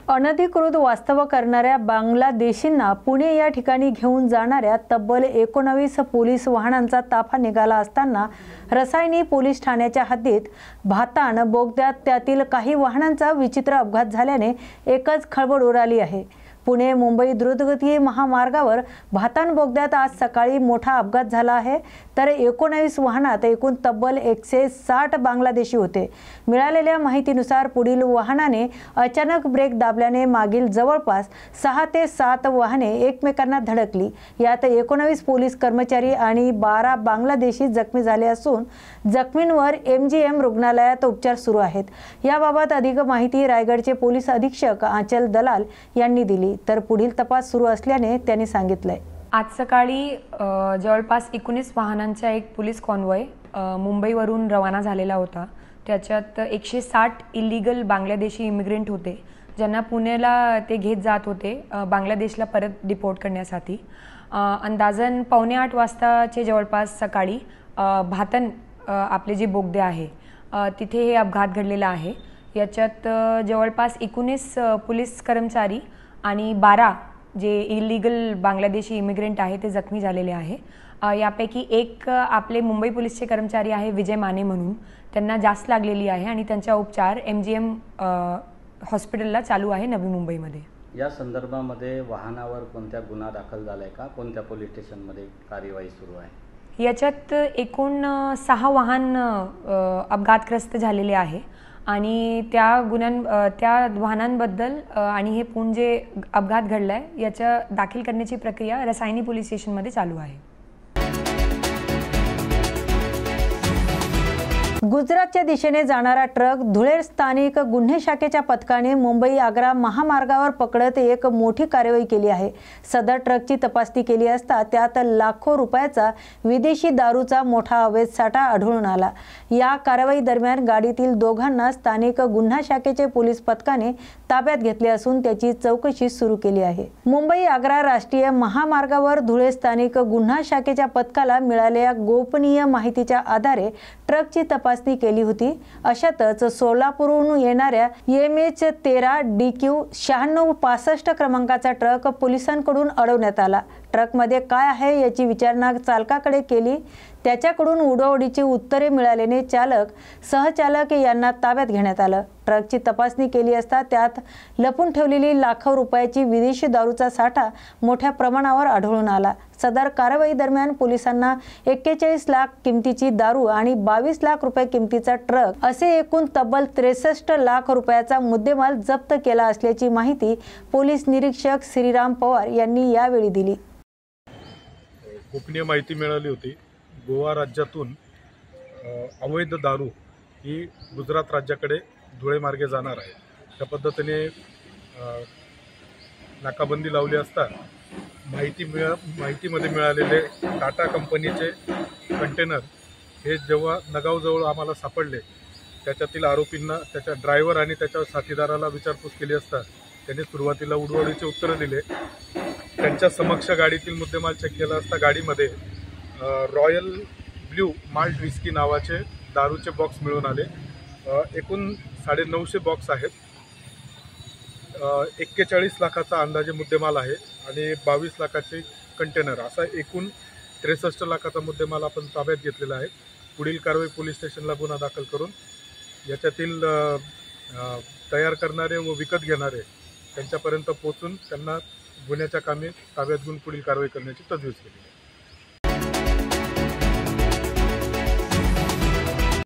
अनधिकृत वास्तव्य करणाऱ्या बांगलादेशींना पुणे या ठिकाणी घेऊन जाणाऱ्या तब्बल 19 पोलीस वाहनांचा ताफा निघाला असताना रसायनी पोलीस ठाण्याच्या हद्दीत भातान बोगद्यात त्यातील काही वाहनांचा विचित्र अपघात झाल्याने एकच खळबळ उडाली आहे। पुणे मुंबई द्रुतगती महामार्गावर भातान बोगद्यात आज सकाळी मोठा अपघात झाला आहे, तर 19 वाहनात एकूण तब्बल 160 बांगलादेशी होते। मिळालेल्या माहितीनुसार पुढील वाहनाने अचानक ब्रेक दाबल्याने मागील जवळपास 6 ते 7 वाहने एकमेकांना धडकली। यात 19 पोलीस कर्मचारी आणि 12 बांगलादेशी जखमी झाले असून जखमींवर MGM रुग्णालयात उपचार सुरू आहेत। याबाबत अधिक माहिती रायगडचे पोलीस अधीक्षक आंचल दलाल यांनी दिली, तर पुढील तपास सुरू असल्याने त्यांनी सांगितलंय। आज सकाळी जवळपास 19 वाहनांचा एक पोलीस कॉन्वॉय मुंबईवरून रवाना झालेला होता। त्याच्यात 160 इलिगल बांगलादेशी इमिग्रंट होते, ज्यांना पुण्याला ते घेत जात होते बांगलादेशला परत डिपोर्ट करण्यासाठी। अंदाजन 7:45 वाजताचे जवळपास सकाळी भातन आपले जे बोगदे आहे तिथे हे अपघात घडलेला आहे। याच्यात जवळपास 19 पोलीस कर्मचारी आणि 12 जे इलिगल बांगलादेशी इमिग्रंट आहे ते जखमी झालेले आहे। यापैकी एक आपले मुंबई पोलीसचे कर्मचारी आहे विजय माने म्हणून, त्यांना जास्त लागलेली आहे आणि त्यांचा उपचार MGM हॉस्पिटलला चालू आहे नवी मुंबईमध्ये। या संदर्भामध्ये वाहनावर कोणत्या गुन्हा दाखल झालाय का, कोणत्या पोलीस स्टेशनमध्ये कार्यवाही सुरू आहे? याच्यात एकूण 6 वाहन अपघातग्रस्त झालेले आहे आणि त्या वाहनांबद्दल आणि हे पूर्ण जे अपघात घडलाय याच्या दाखल करण्याची प्रक्रिया रसायनी पोलीस स्टेशनमध्ये चालू आहे। गुजरातच्या दिशेने जाणारा ट्रक धुळे स्थानिक गुन्हे शाखेच्या पथकाने मुंबई आग्रा महामार्गावर पकडत एक मोठी कारवाई केली आहे। सदर ट्रकची तपासणी केली असता त्यात लाखो रुपयाचा विदेशी दारूचा मोठा अवैध साठा आढळून आला। या कारवाई दरम्यान गाडीतील दोघांना स्थानिक गुन्हा शाखेचे पोलीस पथकाने ताब्यात घेतले असून त्याची चौकशी सुरू केली आहे। मुंबई आग्रा राष्ट्रीय महामार्गावर धुळे स्थानिक गुन्हा शाखेच्या पथकाला मिळालेल्या गोपनीय माहितीच्या आधारे ट्रकची तपासणी केली होती। अशातच सोलापूरहून येणाऱ्या MH13DQ 9665 क्रमांकाचा ट्रक पोलिसांकडून अडवण्यात आला। ट्रकमध्ये काय आहे याची विचारणा चालकाकडे केली, त्याच्याकडून उडवडीची उत्तरे मिळाल्याने चालक सहचालक यांना ताब्यात घेण्यात आलं। ट्रकची तपासणी केली असता त्यात लपून ठेवलेली लाखो रुपयाची विदेशी दारूचा साठा मोठ्या प्रमाणावर आढळून आला। सदर कारवाई दरम्यान पोलिसांना 41 लाख किमतीची दारू आणि 22 लाख रुपये किमतीचा ट्रक असे एकूण तब्बल 63 लाख रुपयाचा मुद्देमाल जप्त केला असल्याची माहिती पोलीस निरीक्षक श्रीराम पवार यांनी यावेळी दिली। गोपनीय माहिती मिळाली होती। गोवा राज्यातून अवैध दारू ही गुजरात राज्याकडे धुळे मार्गे जाणार आहे। त्या पद्धतीने नाकाबंदी लावली असता माहितीमध्ये मिळालेले टाटा कंपनीचे कंटेनर हे जेव्हा नगावजवळ आम्हाला सापडले, त्याच्यातील आरोपींना त्याच्या ड्रायव्हर आणि त्याच्या साथीदाराला विचारपूस केली असता त्यांनी सुरुवातीला उडवडीचे उत्तरं दिले। त्यांच्या समक्ष गाडीतील मुद्देमाल चेक केला असता गाडीमध्ये रॉयल ब्ल्यू माल्ट विस्की नावाचे दारूचे बॉक्स मिळून आले। एकूण 950 बॉक्स आहेत। 41 लाखाचा अंदाजे मुद्देमाल आहे आणि 22 लाखाचे कंटेनर, असा एकूण 63 लाखाचा मुद्देमाल आपण ताब्यात घेतलेला आहे। पुढील कारवाई पोलीस स्टेशनला गुन्हा दाखल करून याच्यातील तयार करणारे व विकत घेणारे त्यांच्यापर्यंत पोहोचून त्यांना गुन्ह्याच्या कामी ताब्यात घेऊन पुढील कारवाई करण्याची तजवीज केली आहे।